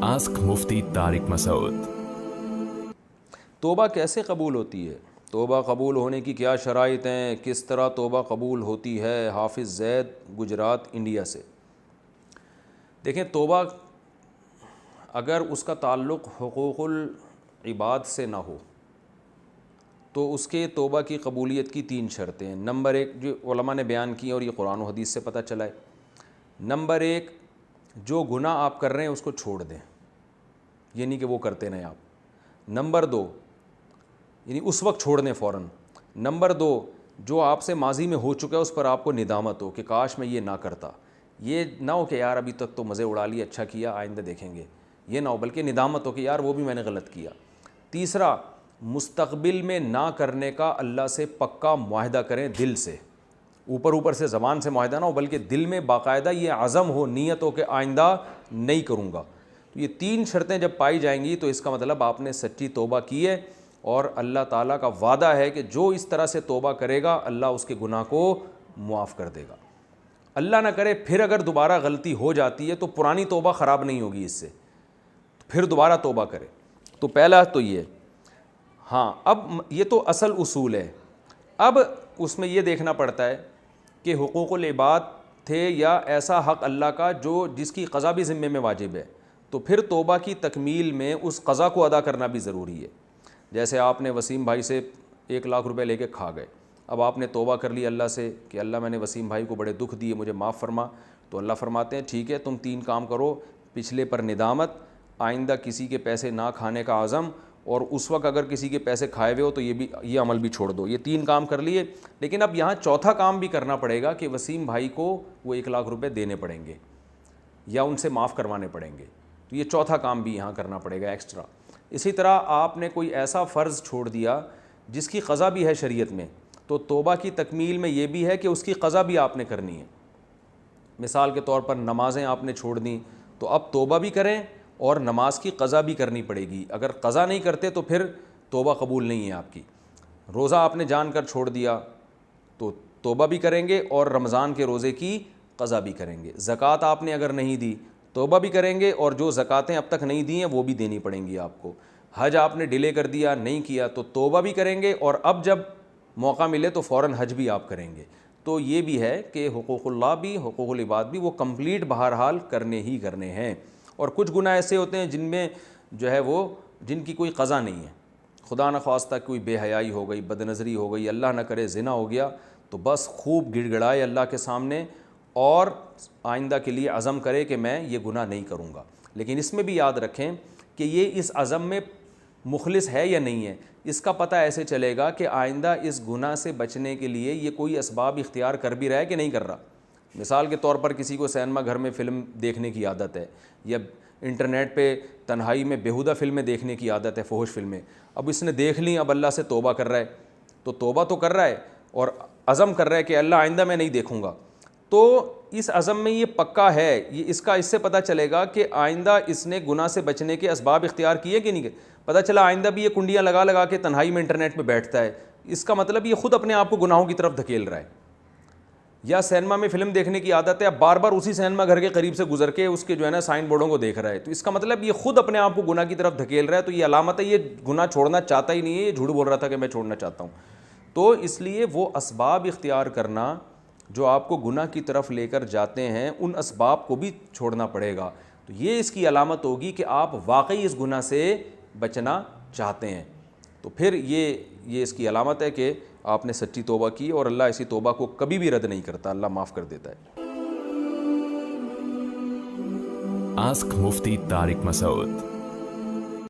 Ask मुफ्ती तारिक मसूद। तौबा कैसे कबूल होती है? तौबा कबूल होने की क्या शराइत हैं? किस तरह तौबा कबूल होती है? हाफिज़ ज़ैद, गुजरात, इंडिया से। देखें, तौबा अगर उसका ताल्लुक़ हुकूकुल इबाद से ना हो तो उसके तौबा की कबूलियत की 3 शर्तें हैं। नंबर 1 जो उलमा ने बयान की और ये कुरान और हदीस से पता चला है। नंबर 1, जो गुनाह आप कर रहे हैं उसको छोड़ दें, ये नहीं कि वो करते नहीं आप। नंबर 2, यानी उस वक्त छोड़ दें फ़ौरन। नंबर 2, जो आपसे माजी में हो चुका है उस पर आपको निदामत हो कि काश मैं ये ना करता। ये ना हो कि यार अभी तक तो मज़े उड़ा लिए, अच्छा किया, आइंदा देखेंगे, ये ना हो, बल्कि निदामत हो कि यार वो भी मैंने गलत किया। तीसरा, मुस्तक़बिल में ना करने का अल्लाह से पक्का मुआहदा करें दिल से, ऊपर ऊपर से ज़बान से मुआहदा ना हो, बल्कि दिल में बाकायदा ये अज़म हो, नीयत हो कि आइंदा नहीं करूँगा। तो ये 3 शर्तें जब पाई जाएंगी तो इसका मतलब आपने सच्ची तौबा की है और अल्लाह ताला का वादा है कि जो इस तरह से तौबा करेगा अल्लाह उसके गुनाह को मुआफ़ कर देगा। अल्लाह ना करे फिर अगर दोबारा गलती हो जाती है तो पुरानी तौबा ख़राब नहीं होगी इससे, फिर दोबारा तौबा करे। तो पहला तो ये, हाँ, अब ये तो असल उसूल है। अब उसमें ये देखना पड़ता है कि हुकूकुल इबाद थे या ऐसा हक़ अल्लाह का जो जिसकी क़ज़ा भी ज़िम्मे में वाजिब है, तो फिर तौबा की तकमील में उस क़ज़ा को अदा करना भी ज़रूरी है। जैसे आपने वसीम भाई से 1 लाख रुपए लेके खा गए, अब आपने तौबा कर ली अल्लाह से कि अल्लाह मैंने वसीम भाई को बड़े दुख दिए, मुझे माफ़ फरमा। तो अल्लाह फरमाते हैं ठीक है, तुम 3 काम करो, पिछले पर निदामत, आइंदा किसी के पैसे ना खाने का आज़म, और उस वक्त अगर किसी के पैसे खाए हुए हो तो ये अमल भी छोड़ दो। ये 3 काम कर लिए, लेकिन अब यहाँ चौथा काम भी करना पड़ेगा कि वसीम भाई को वो 1 लाख रुपए देने पड़ेंगे या उनसे माफ़ करवाने पड़ेंगे। तो ये चौथा काम भी यहाँ करना पड़ेगा एक्स्ट्रा। इसी तरह आपने कोई ऐसा फ़र्ज़ छोड़ दिया जिसकी क़ज़ा भी है शरीयत में, तो तौबा की तकमील में ये भी है कि उसकी क़ज़ा भी आपने करनी है। मिसाल के तौर पर नमाज़ें आपने छोड़ दी, तो अब तौबा भी करें और नमाज की क़ज़ा भी करनी पड़ेगी। अगर क़ज़ा नहीं करते तो फिर तौबा कबूल नहीं है आपकी। रोज़ा आपने जानकर छोड़ दिया तो तौबा भी करेंगे और रमज़ान के रोज़े की क़ज़ा भी करेंगे। ज़कात आपने अगर नहीं दी तौबा भी करेंगे और जो ज़कातें अब तक नहीं दी हैं वो भी देनी पड़ेंगी आपको। हज आपने डिले कर दिया, नहीं किया, तो तौबा भी करेंगे और अब जब मौका मिले तो फ़ौरन हज भी आप करेंगे। तो ये भी है कि हुकूकुल्लाह भी, हुकूकुल इबाद भी वो कंप्लीट बहरहाल करने ही करने हैं। और कुछ गुनाह ऐसे होते हैं जिनमें जो है वो जिनकी कोई क़ज़ा नहीं है, खुदा न ख्वास्ता कोई बेहयाई हो गई, बदनज़री हो गई, अल्लाह न करे ज़िना हो गया, तो बस खूब गिड़गिड़ाए अल्लाह के सामने और आइंदा के लिए अज़म करे कि मैं ये गुनाह नहीं करूँगा। लेकिन इसमें भी याद रखें कि ये इस अज़म में मुखलिस है या नहीं है, इसका पता ऐसे चलेगा कि आइंदा इस गुनाह से बचने के लिए ये कोई असबाब इख्तियार कर भी रहा है कि नहीं कर रहा। मिसाल के तौर पर किसी को सिनेमा घर में फ़िल्म देखने की आदत है या इंटरनेट पे तन्हाई में बेहुदा फ़िल्में देखने की आदत है, फ़ोहश फ़िल्में। अब इसने देख ली, अब अल्लाह से तौबा कर रहा है, तो तौबा तो कर रहा है और अज़म कर रहा है कि अल्लाह आइंदा मैं नहीं देखूँगा। तो इस अज़म में ये पक्का है, ये इससे पता चलेगा कि आइंदा इसने गुनाह से बचने के असबाब इख्तियार किए कि नहीं। पता चला आइंदा भी ये कुंडियाँ लगा लगा के तन्हाई में इंटरनेट में बैठता है, इसका मतलब ये ख़ुद अपने आप को गुनाहों की तरफ धकेल रहा है। या सिनेमा में फ़िल्म देखने की आदत है, अब बार बार उसी सिनेमा घर के करीब से गुजर के उसके जो है ना साइन बोर्डों को देख रहा है, तो इसका मतलब ये ख़ुद अपने आप को गुनाह की तरफ धकेल रहा है। तो ये अलामत है ये गुनाह छोड़ना चाहता ही नहीं है, ये झूठ बोल रहा था कि मैं छोड़ना चाहता हूँ। तो इसलिए वो असबाब इख्तियार करना जो आपको गुनाह की तरफ लेकर जाते हैं, उन असबाब को भी छोड़ना पड़ेगा। तो ये इसकी अलामत होगी कि आप वाकई इस गुनाह से बचना चाहते हैं। तो फिर ये इसकी अलामत है कि आपने सच्ची तौबा की और अल्लाह ऐसी तौबा को कभी भी रद्द नहीं करता, अल्लाह माफ़ कर देता है। आस्क मुफ्ती तारिक मसूद।